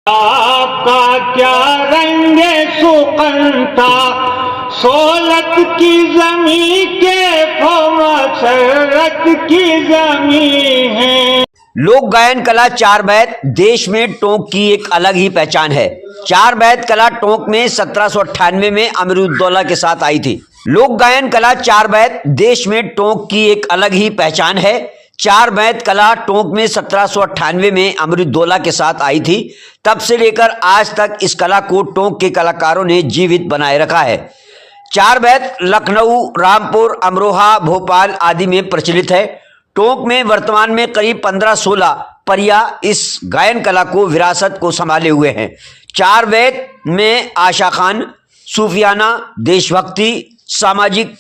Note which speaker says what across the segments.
Speaker 1: आपका क्या रंग सुकंता सोलत की जमी के फमसरत की जमी है।
Speaker 2: लोक गायन कला चार बैत देश में टोंक की एक अलग ही पहचान है। चार बैत कला टोंक में 1798 में अमीरुद्दौला के साथ आई थी। लोक गायन कला चार बैत देश में टोंक की एक अलग ही पहचान है। चार बैत कला टोंक में 1798 में अमीरुद्दौला के साथ आई थी। तब से लेकर आज तक इस कला को टोंक के कलाकारों ने जीवित बनाए रखा है। चार बैत लखनऊ, रामपुर, अमरोहा, भोपाल आदि में प्रचलित है। टोंक में वर्तमान में करीब 15-16 परिया इस गायन कला को विरासत को संभाले हुए हैं। चार बैत में आशा खान, सूफियाना, देशभक्ति, सामाजिक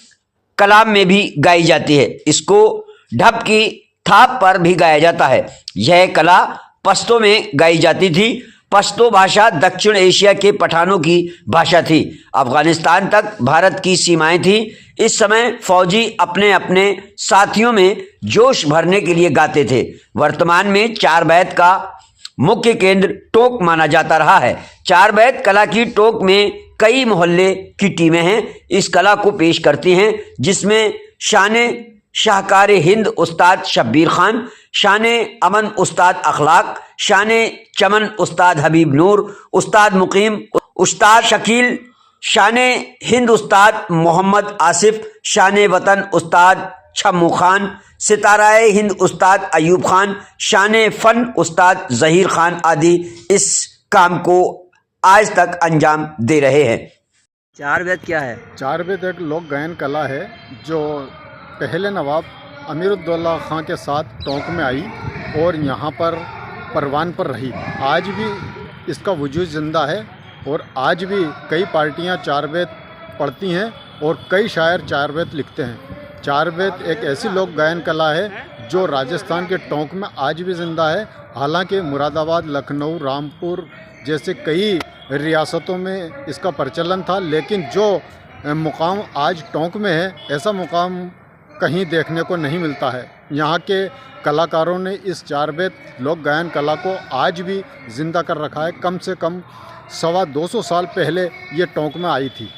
Speaker 2: कलाम में भी गाई जाती है। इसको ढप की थाप पर भी गाया जाता है। यह कला पश्तो में गाई जाती थी। पश्तो भाषा दक्षिण एशिया के पठानों की भाषा थी। अफगानिस्तान तक भारत की सीमाएं थी। इस समय फौजी अपने अपने साथियों में जोश भरने के लिए गाते थे। वर्तमान में चार बैत का मुख्य केंद्र टोंक माना जाता रहा है। चार बैत कला की टोंक में कई मोहल्ले की टीमें हैं। इस कला को पेश करती हैं, जिसमें शाने शाहकार हिंद उस्ताद शब्बीर खान, शाने अमन उस्ताद अखलाक, शाने चमन उस्ताद हबीब नूर, उस्ताद मुकीम उस्ताद शकील, शाने हिंद उस्ताद मोहम्मद आसिफ, शाने वतन उस्ताद छम्मू खान, सिताराए हिंद उस्ताद अयूब खान, शाने फन उस्ताद जहीर खान आदि इस काम को आज तक अंजाम दे रहे हैं।
Speaker 3: चार बैत क्या है?
Speaker 4: चार बैत एक लोक गायन कला है जो पहले नवाब अमीरुद्दौला खां के साथ टोंक में आई और यहाँ पर परवान पर रही। आज भी इसका वजूद ज़िंदा है और आज भी कई पार्टियाँ चार बैत पढ़ती हैं और कई शायर चार बैत लिखते हैं। चार बैत एक ऐसी लोक गायन कला है जो राजस्थान के टोंक में आज भी ज़िंदा है। हालांकि मुरादाबाद, लखनऊ, रामपुर जैसे कई रियासतों में इसका प्रचलन था, लेकिन जो मुकाम आज टोंक में है, ऐसा मुकाम कहीं देखने को नहीं मिलता है। यहाँ के कलाकारों ने इस चार बैत लोक गायन कला को आज भी ज़िंदा कर रखा है। कम से कम 250 साल पहले ये टोंक में आई थी।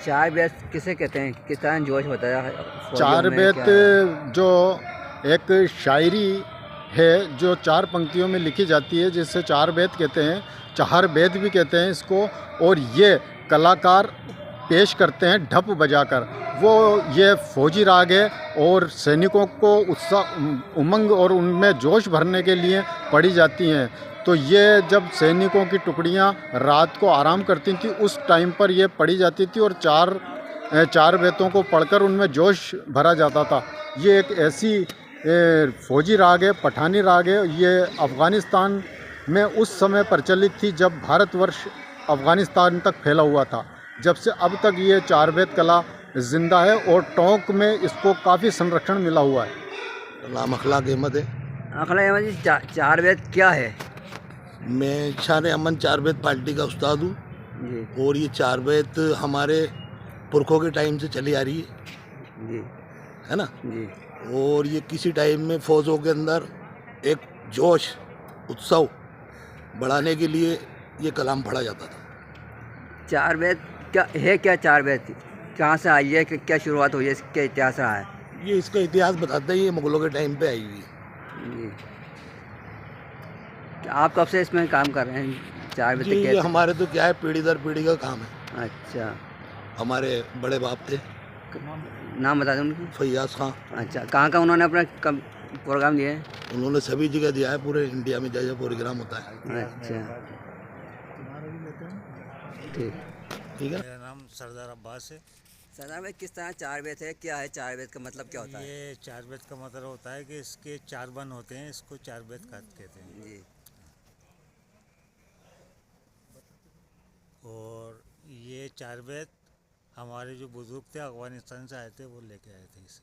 Speaker 3: चार बैत किसे कहते हैं? किस तरह जोश बताया?
Speaker 4: चार बैत जो एक शायरी है जो चार पंक्तियों में लिखी जाती है, जिससे चार बैत कहते हैं। चार बैत भी कहते हैं इसको। और ये कलाकार पेश करते हैं ढप बजाकर। वो ये फौजी राग है और सैनिकों को उत्साह, उमंग और उनमें जोश भरने के लिए पढ़ी जाती हैं। तो ये जब सैनिकों की टुकड़ियां रात को आराम करती थी, उस टाइम पर ये पढ़ी जाती थी और चार बैतों को पढ़कर उनमें जोश भरा जाता था। ये एक ऐसी फौजी राग है, पठानी राग है। ये अफ़गानिस्तान में उस समय प्रचलित थी जब भारतवर्ष अफ़गानिस्तान तक फैला हुआ था। जब से अब तक ये चार बैत कला ज़िंदा है और टोंक में इसको काफ़ी संरक्षण मिला हुआ है।
Speaker 5: नाम अखलाक अहमद है।
Speaker 3: अखलाक अहमद जी, चार बैत क्या है?
Speaker 5: मैं शान अमन चार बैत पार्टी का उस्ताद हूँ और ये चार बैत हमारे पुरखों के टाइम से चली आ रही है
Speaker 3: जी,
Speaker 5: है ना
Speaker 3: जी।
Speaker 5: और ये किसी टाइम में फौजों के अंदर एक जोश, उत्सव बढ़ाने के लिए ये कलाम पढ़ा जाता था।
Speaker 3: चार बैत क्या है? क्या चार बैत कहाँ से आई है? क्या शुरुआत हुई है? इसका इतिहास रहा है?
Speaker 5: ये इसका इतिहास बताते हैं, ये मुगलों के टाइम पे आई हुई है।
Speaker 3: जी। आप कब से इसमें काम कर रहे हैं? चार बैत
Speaker 5: जी, ये हमारे तो क्या है, पीढ़ी दर पीढ़ी का काम है।
Speaker 3: अच्छा।
Speaker 5: हमारे बड़े बाप थे,
Speaker 3: नाम बता दें उनकी।
Speaker 5: फैयाज खां।
Speaker 3: अच्छा, कहाँ का उन्होंने अपना प्रोग्राम दिया है?
Speaker 5: उन्होंने सभी जगह दिया है, पूरे इंडिया में जैसे प्रोग्राम होता है।
Speaker 3: अच्छा, ठीक
Speaker 5: है।
Speaker 6: मेरा नाम सरदार अब्बास है।
Speaker 3: सरदार भाई, किस तरह चार बैत है? क्या है चार बैत का मतलब? क्या होता है?
Speaker 6: ये चार बैत का मतलब होता है कि इसके चार बन होते हैं, इसको चार बैत कहते हैं
Speaker 3: जी।
Speaker 6: और ये चार बैत हमारे जो बुजुर्ग थे अफगानिस्तान से आए थे, वो लेके आए थे इसे।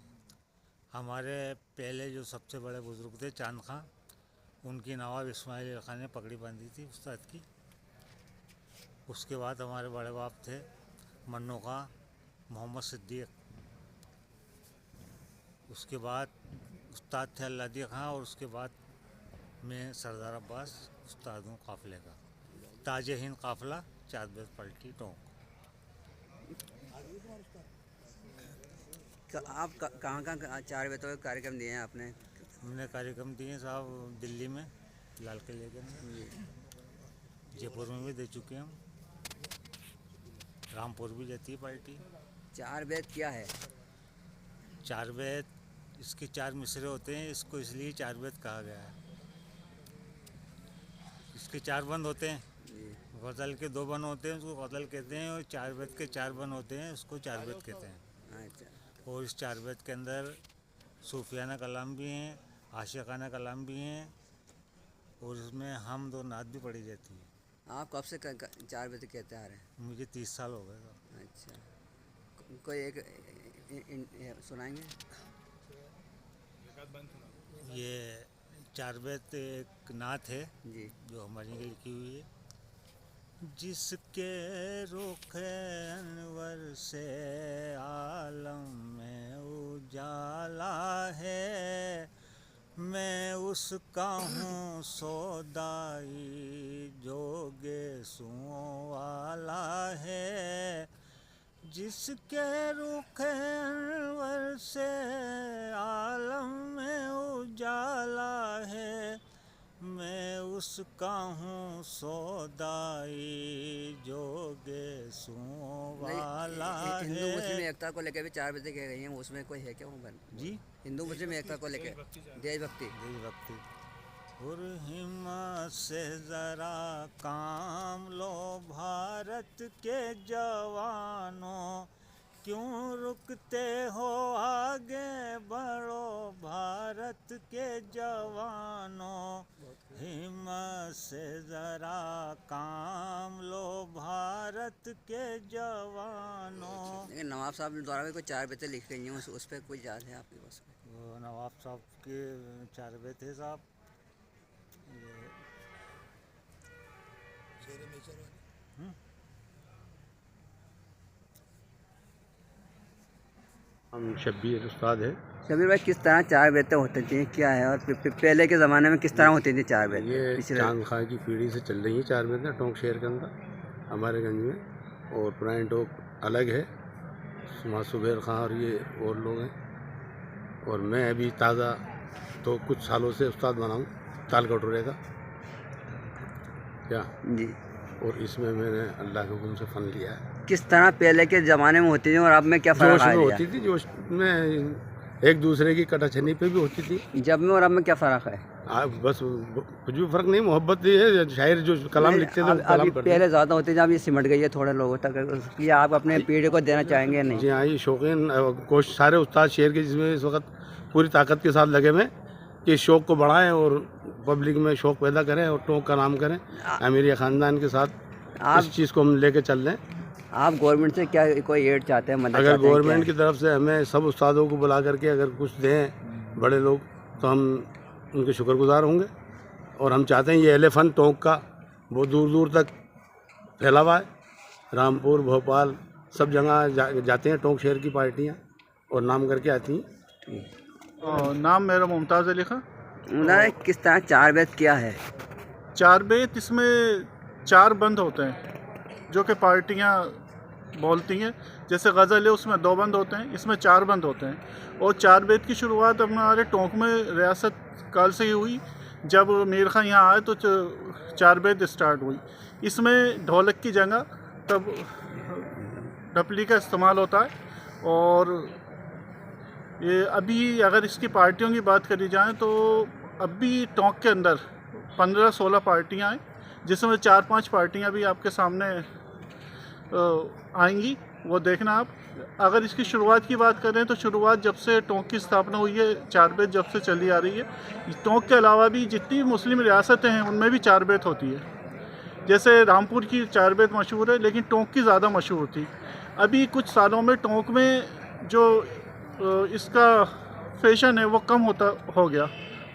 Speaker 6: हमारे पहले जो सबसे बड़े बुजुर्ग थे चांद खां, उनकी नवाब इस्माइल खान ने पगड़ी बांधी थी उस्ताद की। उसके बाद हमारे बड़े बाप थे मन्नू खां, मोहम्मद सिद्दीक। उसके बाद उस्ताद थे अल्लादी खां और उसके बाद मैं सरदार अब्बास, उस्ताद हूँ काफिले का। ताजे हिंद काफिला 4 बैत पार्टी टोंक।
Speaker 3: आप कहाँ कहाँ 4 बैतों के कार्यक्रम दिए हैं आपने?
Speaker 6: हमने कार्यक्रम दिए साहब दिल्ली में लाल किले के अंदर, जयपुर में भी दे चुके हैं हम, रामपुर भी जाती है पार्टी।
Speaker 3: 4 बैत क्या है?
Speaker 6: 4 बैत इसके 4 मिसरे होते हैं, इसको इसलिए 4 बैत कहा गया है। इसके 4 बंद होते हैं, गज़ल के 2 बंद होते हैं, उसको गज़ल कहते हैं, और 4 बैत के 4 बंद होते हैं, उसको 4 बैत कहते हैं।
Speaker 3: अच्छा।
Speaker 6: और इस 4 बैत के अंदर सूफियाना कलाम भी हैं, आशिकाना कलाम भी हैं, और इसमें हम 2 नात भी पढ़ी जाती है।
Speaker 3: आप कब से 4 बैत कहते आ रहे हैं?
Speaker 6: मुझे 30 साल हो गए साहब।
Speaker 3: अच्छा, कोई एक सुनाएंगे?
Speaker 6: ये 4 बैत एक नात है
Speaker 3: जी।
Speaker 6: जो हमारी लिखी हुई है। जिसके रुख अनवर से आलम में उजाला है, मैं उसका हूँ सौदाई जोगे सुओं वाला है। जिसके रुख अनवर से आलम में उजाला है, मैं उसका हूँ सौदाई जोगे सुओं वाला है।
Speaker 3: हिंदू मुस्लिम एकता को लेकर भी 4 बैतें कह गई हैं, उसमें कोई है क्या वो बन?
Speaker 6: जी,
Speaker 3: हिंदू मुस्लिम एकता को लेकर देशभक्ति।
Speaker 6: देशभक्ति। और हिम्मत से ज़रा काम लो भारत के जवानों, क्यों रुकते हो आगे बढ़ो भारत के जवानों। हिम्मत से ज़रा काम लो भारत के जवानों।
Speaker 3: लेकिन नवाब साहब द्वारा भी कोई 4 बैतें लिख गई हैं, उस पर कोई याद है आपके पास?
Speaker 6: वो नवाब साहब के 4 बैत थे साहब।
Speaker 7: हम शब्बीर उस्ताद है।
Speaker 3: शबीर भाई, किस तरह 4 बैतें होती थी, क्या है, और पहले के ज़माने में किस तरह होती थी 4 बैत?
Speaker 7: ये चांद खां की पीढ़ी से चल रही है 4 बैतें टोंक शहर के अंदर हमारे गंज में। और पुरानी टोंक अलग है, सुबेर खां और ये और लोग हैं। और मैं अभी ताज़ा तो कुछ सालों से उस्ताद बना हूँ ताल कटोरे का क्या
Speaker 3: जी।
Speaker 7: और इसमें मैंने अल्लाह के हुक्म से फ़न लिया है।
Speaker 3: किस तरह पहले के ज़माने में होती थी और अब में क्या फ़र्क
Speaker 7: जोश
Speaker 3: आ
Speaker 7: में
Speaker 3: गया?
Speaker 7: होती थी, जोश में एक दूसरे की कटाछनी पे भी होती थी।
Speaker 3: जब में और अब में क्या फ़र्क है?
Speaker 7: बस कुछ भी फ़र्क नहीं, मोहब्बत ही है। शायर जो कलाम लिखते थे
Speaker 3: अभी पहले ज़्यादा होती थी, अब ये सिमट गई है थोड़े लोगों तक। ये आप अपने पीढ़ी को देना चाहेंगे या नहीं?
Speaker 7: जी हाँ, ये शौकीन कोशिश सारे उस्ताद शेर के जिसमें इस वक्त पूरी ताकत के साथ लगे हुए कि शौक़ को बढ़ाएं और पब्लिक में शौक़ पैदा करें और टोंक का नाम करें। अमीरी ख़ानदान के साथ इस चीज़ को हम लेके चल रहे हैं।
Speaker 3: आप गवर्नमेंट से क्या कोई एड चाहते हैं, मदद
Speaker 7: अगर
Speaker 3: चाहते हैं
Speaker 7: गवर्नमेंट
Speaker 3: क्या?
Speaker 7: की तरफ से हमें सब उस्तादों को बुला करके अगर कुछ दें बड़े लोग तो हम उनके शुक्रगुजार होंगे। और हम चाहते हैं ये एलेफन टोंक का बहुत दूर दूर तक फैला हुआ है। रामपुर, भोपाल सब जगह जाते हैं टोंक शहर की पार्टियाँ और नाम करके आती हैं।
Speaker 8: नाम मेरा मुमताज़ अली खां।
Speaker 3: किस तरह 4 बैत क्या है?
Speaker 8: 4 बैत इसमें 4 बंद होते हैं जो कि पार्टियां बोलती हैं। जैसे गज़ल है उसमें 2 बंद होते हैं, इसमें 4 बंद होते हैं। और 4 बैत की शुरुआत हमारे टोंक में रियासत काल से ही हुई। जब मीर खां यहाँ आए तो 4 बैत स्टार्ट हुई। इसमें ढोलक की जगह तब ढपली का इस्तेमाल होता है। और ये अभी अगर इसकी पार्टियों की बात करी जाए तो अभी टोंक के अंदर 15-16 पार्टियां हैं, जिसमें 4-5 पार्टियां भी आपके सामने आएंगी, वो देखना आप। अगर इसकी शुरुआत की बात करें तो शुरुआत जब से टोंक की स्थापना हुई है 4 बैत जब से चली आ रही है। टोंक के अलावा भी जितनी मुस्लिम रियासतें हैं उनमें भी 4 बैत होती है। जैसे रामपुर की 4 बैत मशहूर है, लेकिन टोंक की ज़्यादा मशहूर थी। अभी कुछ सालों में टोंक में जो इसका फैशन है वो कम होता हो गया।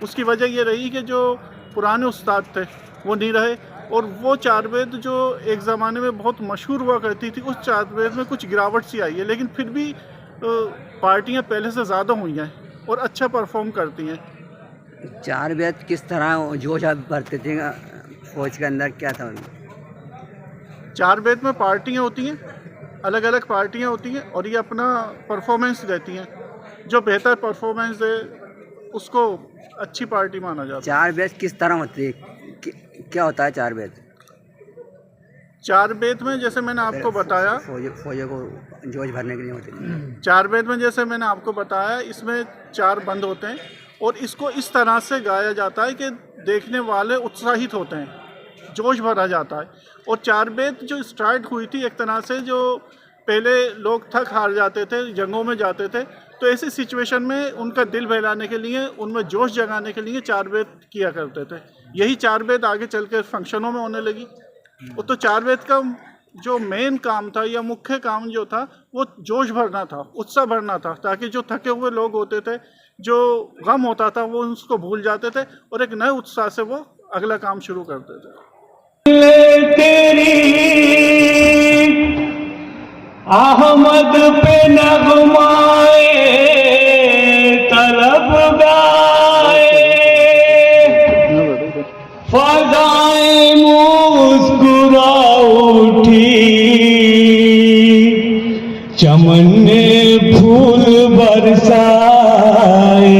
Speaker 8: उसकी वजह ये रही कि जो पुराने उस्ताद थे वो नहीं रहे, और वो 4 बैत जो एक ज़माने में बहुत मशहूर हुआ करती थी, उस 4 बैत में कुछ गिरावट सी आई है। लेकिन फिर भी पार्टियां पहले से ज़्यादा हुई हैं और अच्छा परफॉर्म करती हैं।
Speaker 3: 4 बैत किस तरह जोश भरते थे फौज के अंदर क्या था?
Speaker 8: चार बेत में पार्टियां होती हैं, अलग अलग पार्टियां होती हैं और ये अपना परफॉर्मेंस देती हैं। जो बेहतर परफॉर्मेंस दे उसको अच्छी पार्टी माना जाता है।
Speaker 3: चार बेत किस तरह होती है? क्या होता है चार बेत?
Speaker 8: चार बेत में जैसे मैंने आपको बताया,
Speaker 3: फौजों को जोश भरने के लिए होते हैं।
Speaker 8: चार बेत में जैसे मैंने आपको बताया, इसमें चार बंद होते हैं और इसको इस तरह से गाया जाता है कि देखने वाले उत्साहित होते हैं, जोश भरा जाता है। और चार बेत जो स्टार्ट हुई थी एक तरह से, जो पहले लोग थक हार जाते थे, जंगों में जाते थे, तो ऐसी सिचुएशन में उनका दिल बहलाने के लिए, उनमें जोश जगाने के लिए चार बेत किया करते थे। यही चार बेत आगे चल के फंक्शनों में होने लगी। तो चार बेत का जो मेन काम था या मुख्य काम जो था वो जोश भरना था, उत्साह भरना था, ताकि जो थके हुए लोग होते थे, जो गम होता था, वो उसको भूल जाते थे और एक नए उत्साह से वो अगला काम शुरू करते थे।
Speaker 1: तेरी अहमद पे नगमाए तलब गाए, फजाएं मुस्कुरा उठी, चमन ने फूल बरसाए।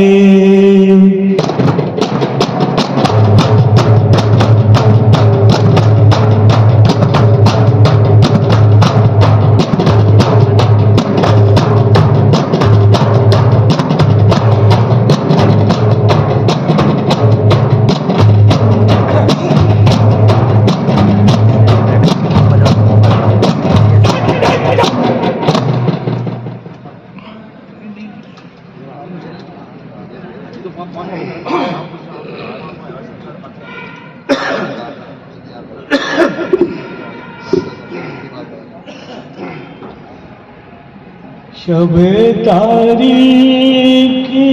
Speaker 1: शबे तारीकी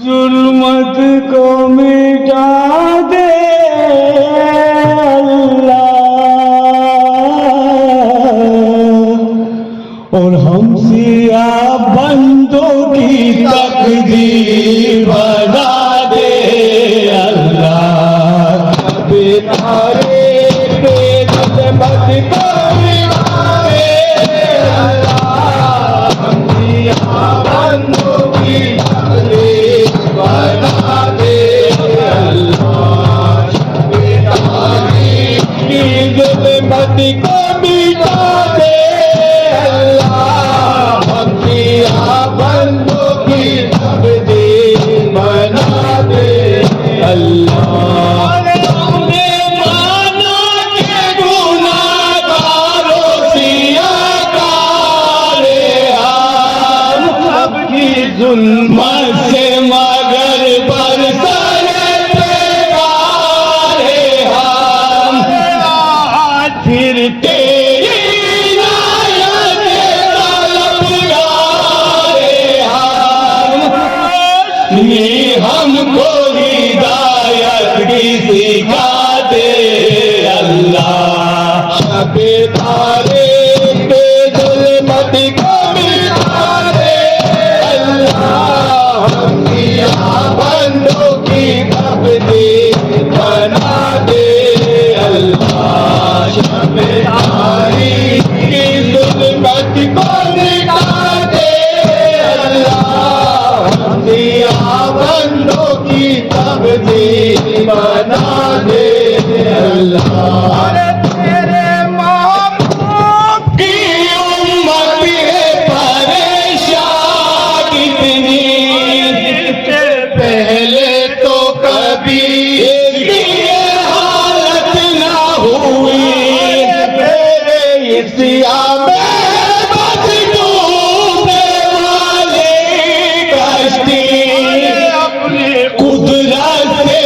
Speaker 1: जुल्मत को मिटा दे अल्लाह, और हम सिया बंदों की तकदीर बना दे अल्लाह। शबे तारीकी पे जुल्मत को मती को मिटा दे अल्लाह, हम बंदों की तकदीर बना दे अल्लाह। हमने माना के गुनाहगारों सियाकारे हम सबकी जुल्मत से मगर बरसने बेगारे हम, फिर तेरी इनायत तलबगारे हम, हमको हिदायत की सिखा दे अल्लाह। शबे तारीक पे जुल्मत को मिटा दे अल्लाह, हम बंदों की तकदीर बना दे अल्लाह। शबे तारीक की जुल्मत को मिटा दे अल्लाह, बंदों की तकदीर बना दे अल्लाह। तेरे महबूब की उम्मत है परेशान इतनी, पहले तो कभी इसकी हालत ना हुई। सिया में बस डूबने वाले कश्ती अपनी कुदरत से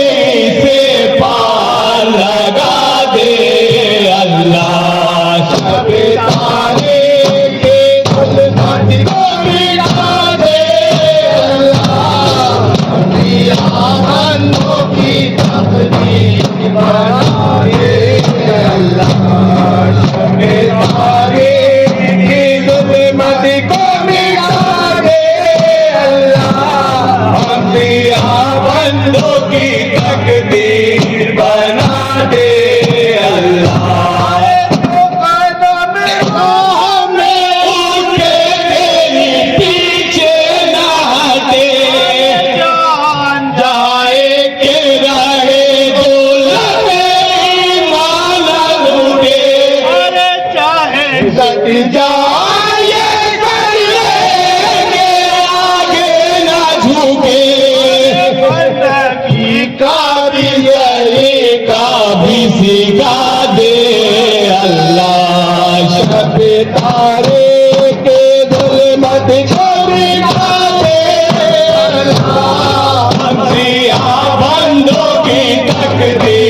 Speaker 1: तकदीर